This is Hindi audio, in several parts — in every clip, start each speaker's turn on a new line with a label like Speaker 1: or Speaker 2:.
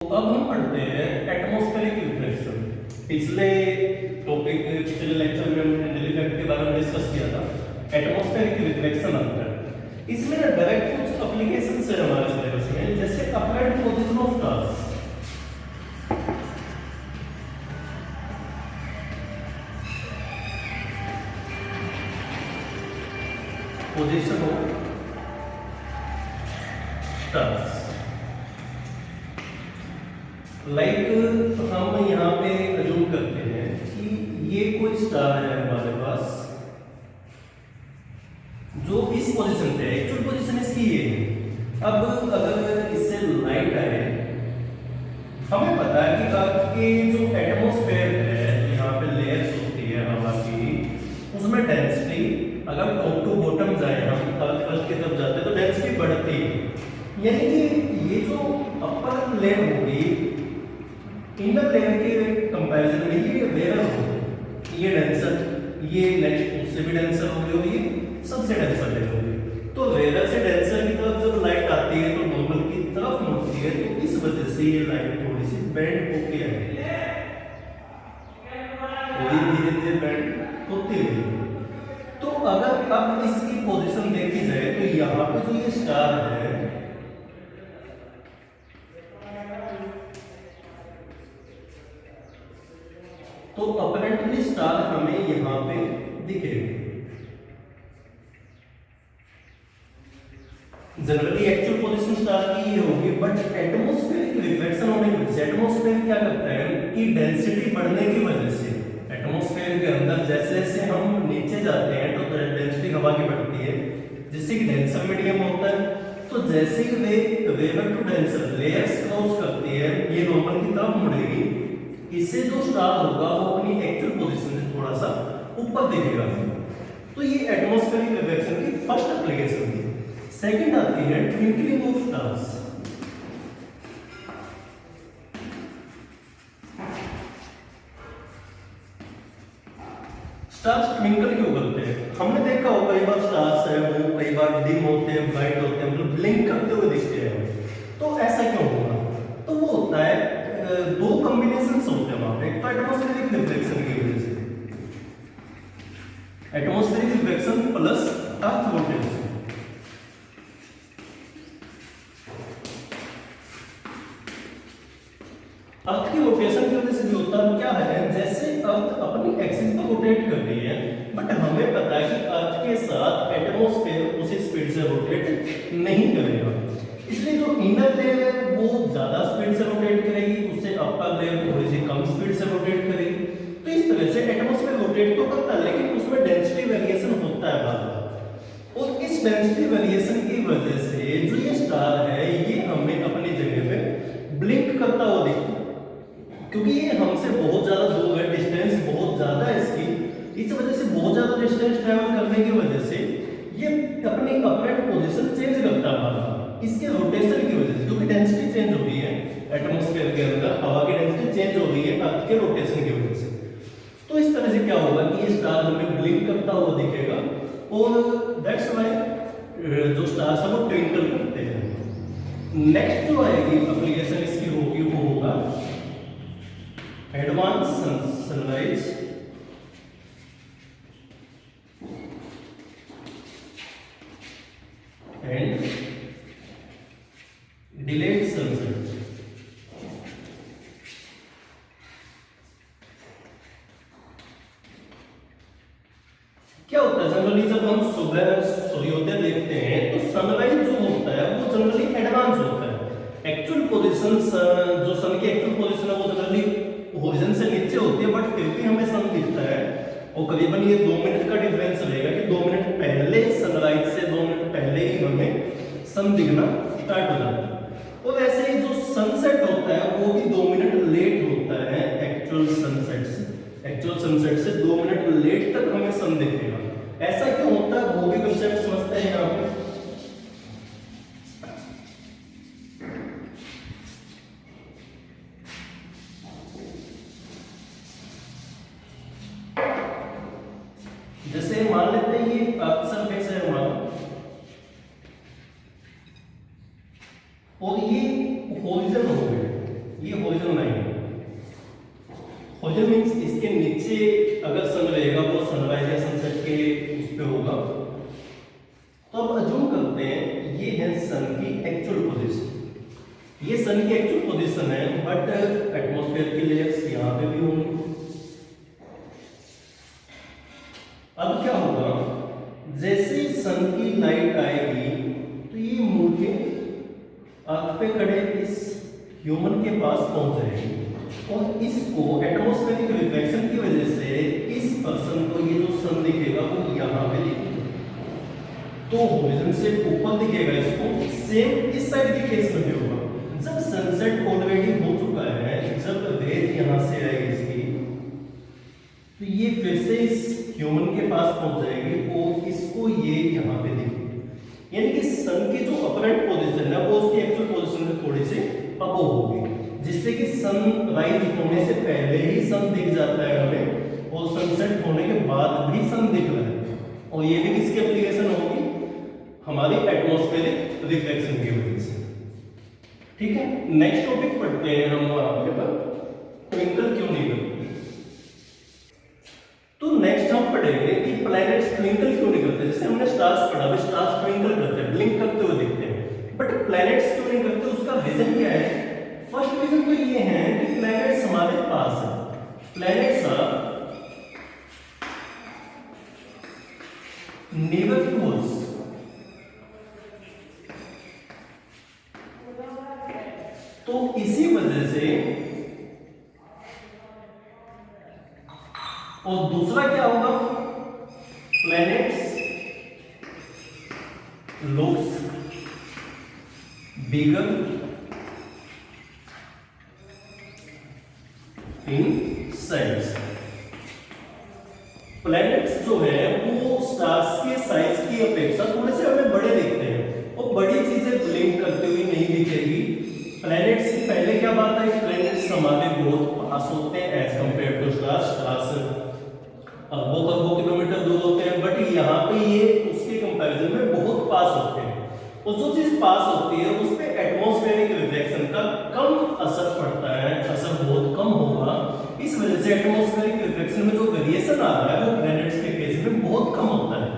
Speaker 1: अब हम पढ़ते हैं एटमॉस्फेरिक रिफ्लेक्शन। पिछले पिछले लेक्चर में हमने एनर्जी इफेक्ट के बारे में डिस्कस किया था। एटमॉस्फेरिक रिफ्लेक्शन आता है, इसमें ना डायरेक्ट कुछ एप्लीकेशन है हमारे सिलेबस में, जैसे upright position of stars. Position of stars like हम यहाँ पे अज्यूम करते हैं कि ये कोई स्टार है हमारे पास जो इस पोजीशन पे है। एक्चुअल पोजीशन इसकी ये है। अब अगर इससे लाइट आए, हमें पता है कि अर्थ के जो एटमॉस्फेयर है, यहाँ पे लेयर्स होती है हवा की, उसमें डेंसिटी अगर टॉप टू बॉटम जाए, हम अर्थ फर्स्ट की तरफ जाते हैं तो डेंसिटी बढ़ती है। यानी कि ये जो अपर लेयर होगी इनर लेयर के कंपैरिजन में ये वेरर होगी, ये डेंसर, ये नेक्स्ट उससे भी डेंसर होगी और ये सबसे डेंसर लेयर होगी। तो वेरर से डेंसर की तरफ जब लाइट आती है तो नॉर्मल की तरफ मुड़ती है, तो इस वजह से ये लाइट थोड़ी सी बेंड होके आएगी, धीरे धीरे बेंड होती है। तो अगर अब इसकी पोजीशन देखी जाए तो यहाँ पे जो ये स्टार है, तो अपरेंटली स्टार हमें यहां पे दिखेगा। जनरली एक्चुअल पोजीशन स्टार की ये होगी, बट एटमॉस्फेरिक रिफ्लेक्शन होने की वजह से एटमॉस्फेयर क्या करता है कि डेंसिटी बढ़ने की वजह से एटमॉस्फेयर के अंदर जैसे जैसे हम नीचे जाते हैं तो डेंसिटी हवा की बढ़ती है, जिससे कि डेंसर मीडियम होता है। तो जैसे ही वे वेवर टू डेंसर लेयर्स क्रॉस करती है, ये नॉर्मल की तरफ मुड़ेगी, इससे जो स्टार होगा वो अपनी एक्चुअल पोजीशन से थोड़ा सा ऊपर दिखेगा। तो ये एटमॉस्फेरिक रिफ्लेक्शन की फर्स्ट एप्लीकेशन थी। सेकंड आती है twinkling of stars. Stars twinkle क्यों करते हैं? हमने देखा होगा कई बार स्टार्स है वो कई बार डिम होते हैं, ब्राइट होते हैं, मतलब ब्लिंक करते हुए दिखते हैं। तो ऐसा क्यों होगा? तो वो होता है दो कॉम्बिनेशंस होते हैं वहां पे। तो एटमॉस्फेरिक रिफ्लेक्शन की वजह से, atmospheric reflection plus earth rotation. Earth की रोटेशन की वजह से भी होता है। क्या है, जैसे अर्थ अपनी एक्सिस पर रोटेट कर रही है, बट हमें पता है कि अर्थ के साथ एटमॉस्फेयर उसी स्पीड से रोटेट नहीं करेगा, इसलिए जो इनर लेयर है वो ज्यादा स्पीड से रोटेट करेगी, उससे अपर लेयर थोड़ी सी कम स्पीड से रोटेट करेगी। तो इस तरह से एटमॉस्फेयर रोटेट तो करता है, लेकिन उसमें डेंसिटी वेरिएशन होता है बार-बार। और इस डेंसिटी वेरिएशन की वजह से जो ये स्टार है ये हमें अपनी जगह पे ब्लिंक करता हुआ दिखता है, क्योंकि ये हमसे बहुत ज्यादा दूर है, डिस्टेंस बहुत ज्यादा है इसकी। इस वजह से बहुत ज्यादा डिस्टेंस ट्रैवल करने की वजह से ये अपनी अपरेंट पोजीशन चेंज करता है इसके रोटेशन की वजह से, क्योंकि डेंसिटी चेंज हो रही है एटमॉस्फेयर के अंदर, हवा की डेंसिटी चेंज हो रही है अर्थ के रोटेशन की वजह से। तो इस तरह से क्या होगा कि ये स्टार हमें ब्लिंक करता हुआ दिखेगा, और दैट्स व्हाई जो स्टार्स है वो ट्विंकल करते हैं। नेक्स्ट जो आएगी एप्लीकेशन इसकी होगी वो होगा advance sunrise and delayed sunset. क्या होता है, जनरली जब हम सुबह सूर्योदय देखते हैं तो सनराइज जो होता है वो जनरली एडवांस होता है। एक्चुअल पोजीशन जो सन की एक्चुअल पोजीशन है वो जनरली होरिजन से नीचे होती है, बट फिर भी हमें सन दिखता है, और करीबन ये 2 मिनट का डिफरेंस रहेगा कि 2 मिनट पहले सनराइज से 2 मिनट पहले ही हमें सन दिखना स्टार्ट हो जाता है। और ऐसे ही जो सनसेट होता है वो भी 2 मिनट लेट होता है एक्चुअल सनसेट से। एक्चुअल सनसेट से 2 मिनट लेट तक हमें सन दिखेगा। ऐसा क्यों होता है वो भी कंसेप्ट समझते हैं यहाँ पे। जैसे मान लेते हैं ये अर्थ सरफेस है हमारा, और ये होरिजन हो गया, के उस पे होगा। तो अब अज्यूम करते हैं ये है सन की एक्चुअल पोजीशन, ये सन की एक्चुअल पोजीशन है, बट एटमॉस्फेयर की लेयर्स यहाँ पे भी होंगी। अब क्या होगा, जैसे सन की लाइट आएगी तो ये मुड़ के आंख पे खड़े इस ह्यूमन के पास पहुंच जाएगी, और इसको एटमॉस्फेरिक रिफ्लेक्शन की वजह से इस पर्सन को ये जो सन दिखेगा वो यहाँ पे दिखेगा, तो होरिजन से ऊपर दिखेगा इसको। सेम इस साइड के केस में भी होगा, जब सनसेट ऑलरेडी हो चुका है, जब रेज यहाँ से आएगी इसकी, तो ये फिर से इस ह्यूमन के पास पहुंच जाएगी और इसको ये यहाँ पे दिखेगी। यानी कि सन की जो अपरेंट पोजीशन है वो उसकी एक्चुअल पोजीशन से थोड़ी सी अबव होगी, जिससे कि सन राइज होने से पहले ही सन दिख जाता है हमें, और सनसेट होने के बाद भी सन दिख रहा है। और ये भी किसकी एप्लीकेशन होगी, हमारी एटमॉस्फेरिक रिफ्लेक्शन की वजह से। ठीक है, नेक्स्ट टॉपिक पढ़ते हैं हम आपके पर ट्विंकल क्यों नहीं करते। तो नेक्स्ट हम पढ़ेंगे कि प्लैनेट्स ट्विंकल क्यों नहीं करते। जैसे हमने स्टार्स पढ़ा, स्टार्स ट्विंकल करते हैं, ब्लिंक करते हुए दिखते हैं, बट प्लैनेट्स क्यों नहीं करते, उसका रीजन क्या है। फर्स्ट रीजन तो ये है कि प्लैनेट्स हमारे पास है, planets are near to us, तो इसी वजह से। और दूसरा क्या होगा, planets looks bigger in size. Planets जो है वो स्टार्स के साइज की अपेक्षा थोड़े से हमें बड़े दिखते हैं, और बड़ी चीजें ब्लिंक करती हुई नहीं दिखेगी। प्लैनेट्स की पहले क्या बात है, प्लैनेट्स हमारे बहुत पास होते हैं as compare to stars. Stars अरबों किलोमीटर दूर होते हैं, बट यहाँ पे ये उसके कंपैरिजन में बहुत पास होते हैं। और जो चीज पास होती है उस पे एटमॉस्फेरिक रिफ्लेक्शन का कम असर पड़ता है, असर बहुत कम होगा। इस वजह से एटमॉस्फेरिक रिफ्लेक्शन में जो वेरिएशन आ रहा है वो प्लैनेट्स के केस में बहुत कम होता है।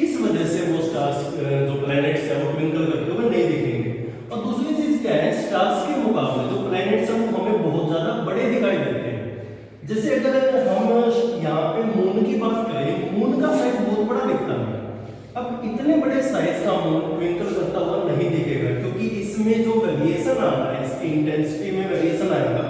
Speaker 1: इस वजह से वो स्टार्स जो प्लैनेट्स है वो ट्विंकल करते हुए नहीं दिखेंगे। और दूसरी चीज क्या है, स्टार्स के मुकाबले जो प्लैनेट्स हैं वो हमें बहुत ज्यादा बड़े दिखाई देते हैं। जैसे अगर हम यहाँ पे मून की बात करें, मून का साइज बहुत बड़ा दिखता है। अब इतने बड़े साइज का मून ट्विंकल करता हुआ नहीं दिखेगा, क्योंकि इसमें जो वेरिएशन आ रहा है, इसकी इंटेंसिटी में वेरिएशन आएगा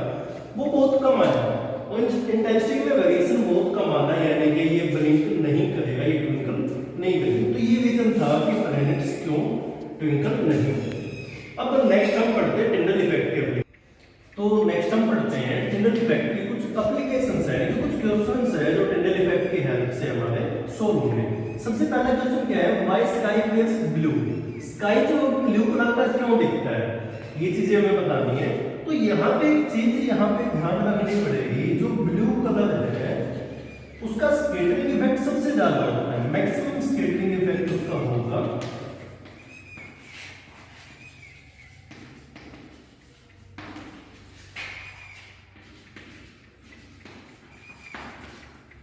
Speaker 1: वो बहुत कम आएगा, और इंटेंसिटी में वेरिएशन बहुत कम आना यानी कि ये ब्लिंक नहीं करेगा, ये ट्विंकल नहीं करेगा। तो ये रीजन था कि प्लैनेट्स क्यों ट्विंकल नहीं करते। अब नेक्स्ट हम पढ़ते हैं टिंडल इफेक्ट के। तो नेक्स्ट हम पढ़ते हैं टिंडल इफेक्ट की कुछ एप्लीकेशंस है, कुछ क्वेश्चंस है जो टिंडल इफेक्ट की हेल्प से हमारे सोल्व होंगे। सबसे पहला क्वेश्चन क्या है, why sky appears blue. Sky जो ब्लू कलर का क्यों दिखता है, ये चीजें हमें बतानी है। तो यहाँ पे एक चीज यहाँ पे ध्यान रखनी पड़ेगी, जो ब्लू कलर है उसका स्कैटरिंग इफेक्ट सबसे ज्यादा होता है, मैक्सिमम स्कैटरिंग इफेक्ट उसका होगा।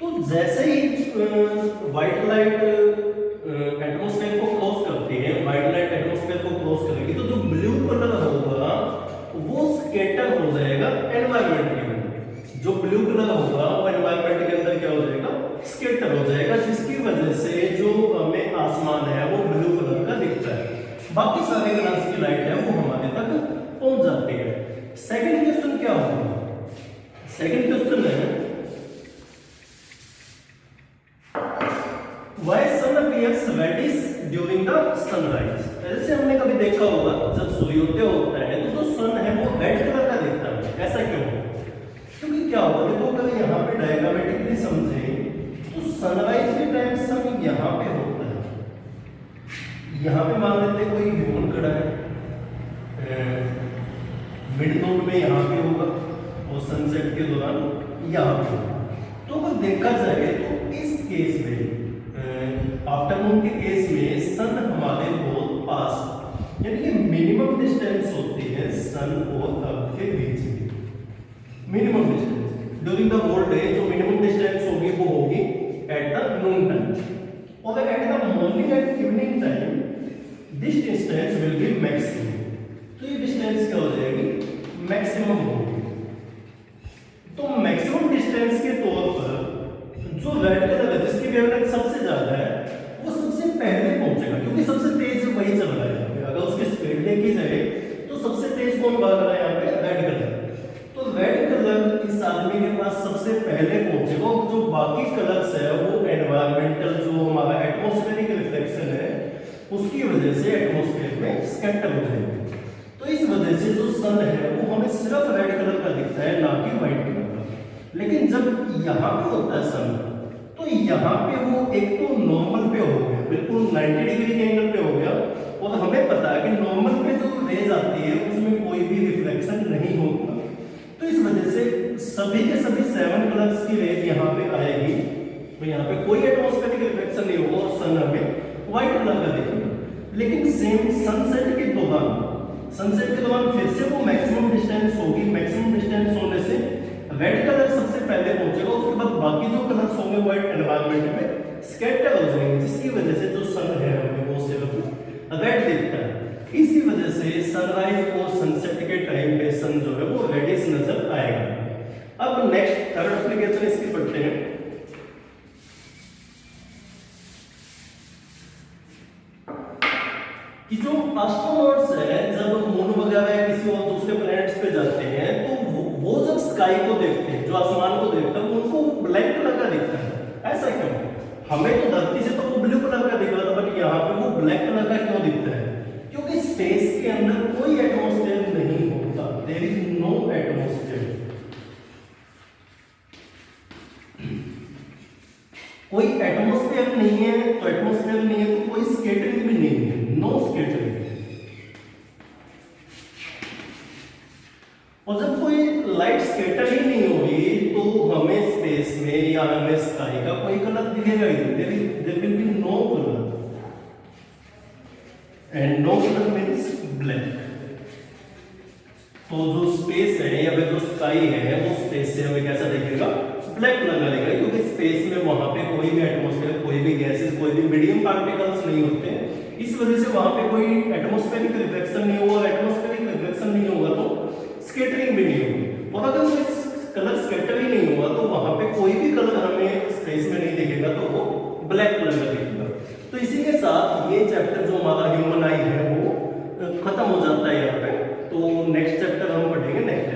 Speaker 1: तो जैसे ही व्हाइट लाइट एटमॉस्फेयर को क्रॉस करती है, व्हाइट लाइट एटमॉस्फेयर को क्रॉस करेगी, तो जो ब्लू कलर होगा वो स्कैटर हो जाएगा एनवायरनमेंट के अंदर। जो ब्लू कलर होगा वो एनवायरनमेंट के अंदर क्या हो जाएगा, स्कैटर हो जाएगा, जिसकी वजह से जो हमें आसमान है वो ब्लू कलर का दिखता है। बाकी सारे कलर्स की लाइट है वो हमारे तक पहुंच जाती है। सेकंड क्वेश्चन क्या होगा, सेकंड क्वेश्चन है Why sun appears reddish during the sunrise? जैसे हमने कभी देखा होगा जब सूर्योदय होता है तो जो सन है वो रेड कलर का दिखता है, ऐसा क्यों? क्योंकि क्या होगा, देखो अगर यहाँ पे डायग्रामेटिकली समझे तो सनराइज के टाइम सन यहाँ पे होता है, यहाँ पे मान लेते कोई ह्यूमन खड़ा है, मिड नोड में यहाँ पे होगा और सनसेट के दौरान यहाँ पे होगा। तो अगर देखा जाए तो इस केस में आफ्टरनून के केस में सन हमारे बहुत पास, यानी कि मिनिमम डिस्टेंस होती है सन और अर्थ के बीच में। Minimum distance during the whole day जो मिनिमम डिस्टेंस होगी वो होगी at the noon time और at the morning and evening time this distance will be maximum। तो ये डिस्टेंस क्या हो जाएगी, मैक्सिमम होगी। तो मैक्सिमम डिस्टेंस के तौर पर जो रेड कलर है जिसकी वेवलेंथ सबसे ज्यादा है वो सबसे पहले पहुंचेगा, क्योंकि सबसे तेज वही चल रहा है यहाँ पे। अगर उसकी स्पीड देखी जाए तो सबसे तेज कौन भाग रहा है यहाँ पे, रेड कलर। तो रेड कलर इस आदमी के पास सबसे पहले पहुंचेगा और जो बाकी कलर्स है वो एनवायरमेंटल जो हमारा एटमॉस्फेरिक रिफ्लेक्शन है उसकी वजह से एटमॉस्फेयर में स्कैटर हो जाएगी। तो इस वजह से जो सन है वो हमें सिर्फ रेड कलर का दिखता है, ना कि व्हाइट कलर का। लेकिन जब यहाँ पे होता है सन तो यहाँ पे वो एक तो नॉर्मल पे हो गया, बिल्कुल 90 डिग्री के एंगल पे हो गया और हमें पता है कि नॉर्मल पे जो रेज आती है उसमें कोई भी रिफ्लेक्शन नहीं होता। तो इस वजह से सभी के सभी 7 कलर्स की रेज यहाँ पे आएगी, तो यहाँ पे कोई एटमॉस्फेरिक रिफ्लेक्शन नहीं होगा और सन हमें व्हाइट कलर का दिखेगा। लेकिन सेम सनसेट के दौरान फिर से वो मैक्सिमम डिस्टेंस होगी। मैक्सिमम डिस्टेंस होने से रेड कलर सबसे पहले पहुंचेगा, उसके बाद बाकी जो कलर्स होंगे वो एनवायरनमेंट में स्कैटर हो जाएंगे, जिसकी वजह से जो सन है हमें वो सिर्फ रेड दिखता है। इसी वजह से सनराइज और सनसेट के टाइम पे सन जो है वो रेडिश नजर आएगा। अब नेक्स्ट थर्ड एप्लीकेशन इसकी पढ़ते हैं। कि जो एस्ट्रोनॉट्स है जब मून वगैरह या किसी और दूसरे प्लैनेट्स पे जाते हैं तो वो जब स्काई को देखते हैं, जो आसमान को देखते हैं, उनको ब्लैक कलर का दिखता है। ऐसा क्यों? हमें तो धरती से तो वो ब्लू कलर का दिख रहा था, बट यहाँ पे वो ब्लैक कलर का क्यों दिखता है? क्योंकि स्पेस के अंदर कोई एटमॉस्फेयर नहीं होता, देयर इज नो एटमॉस्फेयर। कोई एटमॉस्फेयर नहीं है तो एटमॉस्फेयर नहीं है तो कोई स्कैटरिंग भी नहीं है, नो स्कैटरिंग। और जब कोई लाइट स्कैटर ही नहीं होगी तो हमें स्पेस में या हमें स्काई का कोई कलर दिखेगा ही नहीं, there will be no colour and no colour means black. तो जो स्पेस है या फिर जो स्काई है वो स्पेस से हमें कैसा दिखेगा, ब्लैक कलर का दिखेगा, क्योंकि स्पेस में वहां पे कोई भी एटमॉस्फेयर, कोई भी गैसेस, कोई भी मीडियम पार्टिकल्स नहीं होते। इस वजह से वहां पे कोई एटमॉस्फेरिक रिफ्लेक्शन नहीं होगा, एटमॉस्फेरिक रिफ्लेक्शन नहीं होगा तो स्कैटरिंग भी नहीं होगी। और अगर कोई कलर स्कैटर ही नहीं होगा तो वहां पे कोई भी कलर हमें स्पेस में नहीं दिखेगा, तो वो ब्लैक कलर का दिखेगा। तो इसी के साथ ये चैप्टर जो हमारा ह्यूमन आई है वो खत्म हो जाता है यहाँ पे। तो नेक्स्ट चैप्टर हम पढ़ेंगे नेक्स्ट